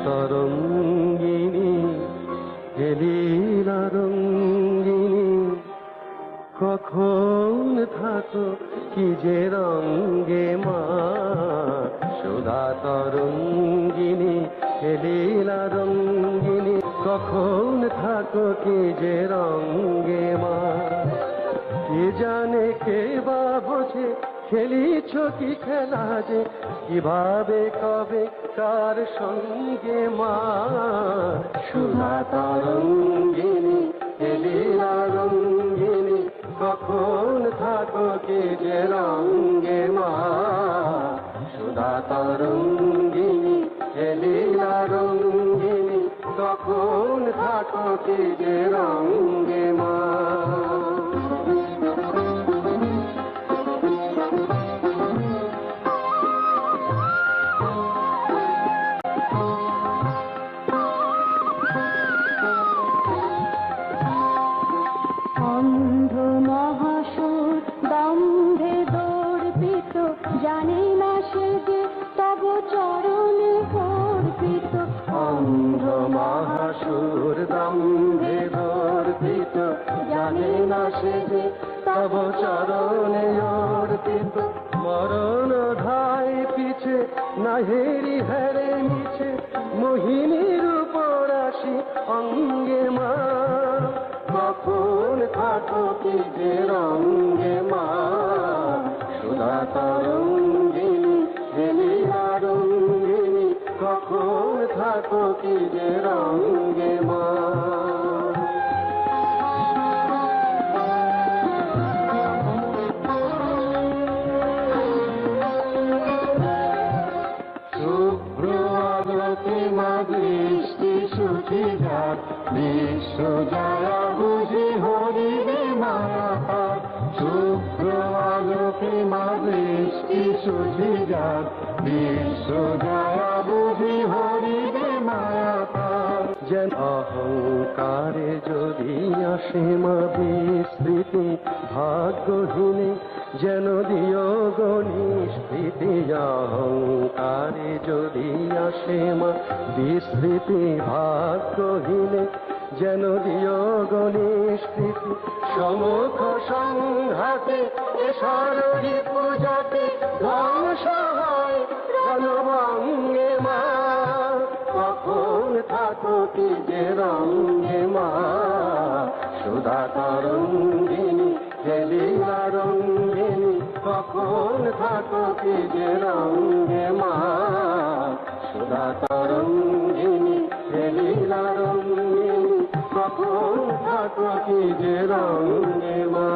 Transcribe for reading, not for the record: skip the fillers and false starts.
তরঙ্গিনী হে লীলা রঙ্গিনী, কখন থাকো কি যে রঙ্গে মা। সুধা তরঙ্গিনী হে লীলা রঙ্গিনী, কখন থাকো কি যে রঙ্গে মা। কে জানে কে বা বোঝে খেলিছ কি খেলা যে, কিভাবে কবে কার সঙ্গে মা। সুধা তরঙ্গিনী হে লীলা রঙ্গিনী, কখন থাকো কি যে রঙ্গে মা। সুধা তরঙ্গিনী হে লীলা রঙ্গিনী, কখন থাকো কি যে রঙ্গে মা। অন্ধ মহাসুর দম্ভে দর্পিত, জানে না সে যে তব চরণে অর্পিত। অন্ধ মহাসুর দম্ভে দর্পিত, জানে না সে যে তব চরণে অর্পিত। মরণ ধায় পিছে নাহেরি হেরে মিছে, মোহিনীর উপর আসি অঙ্গে মা। কখন থাকো কি যে রঙ্গে মা। সুধা তরঙ্গিনী হে লীলা রঙ্গিনী, কখন থাকো কি যে রঙ্গে মা। শুভ্র আলোকে মা দৃষ্টি সুচিঘাত, বিশ্ব জয়া বুঝি হরিবে মায়া পার। শুভ্র আলোকে মা দৃষ্টি সুচিঘাত, বিশ্ব জয়া বুঝি হরিবে মায়া পার। যেন অহংকারে যদি আসে মা বিস্মৃতি ভাগ্যহীনে, যেন দিও গো নিষ্কৃতি। অহংকারে যদি আসে মা বিস্মৃতি ভাগ্যহীনে, যেন দিও গো নিষ্কৃতি। সমুখ সংঘাতে এসরি পূজাতে, ধ্বংস হয় রণভঙ্গে মা। কখন থাকো কি যে রঙ্গে মা। সুধা তরঙ্গিনী হে লীলা রঙ্গিনী, কখন থাকো কি যে রঙ্গে মা। সুধা তরঙ্গিনী হে লীলা রঙ্গিনী, কখন থাকো কি যে রঙ্গে মা।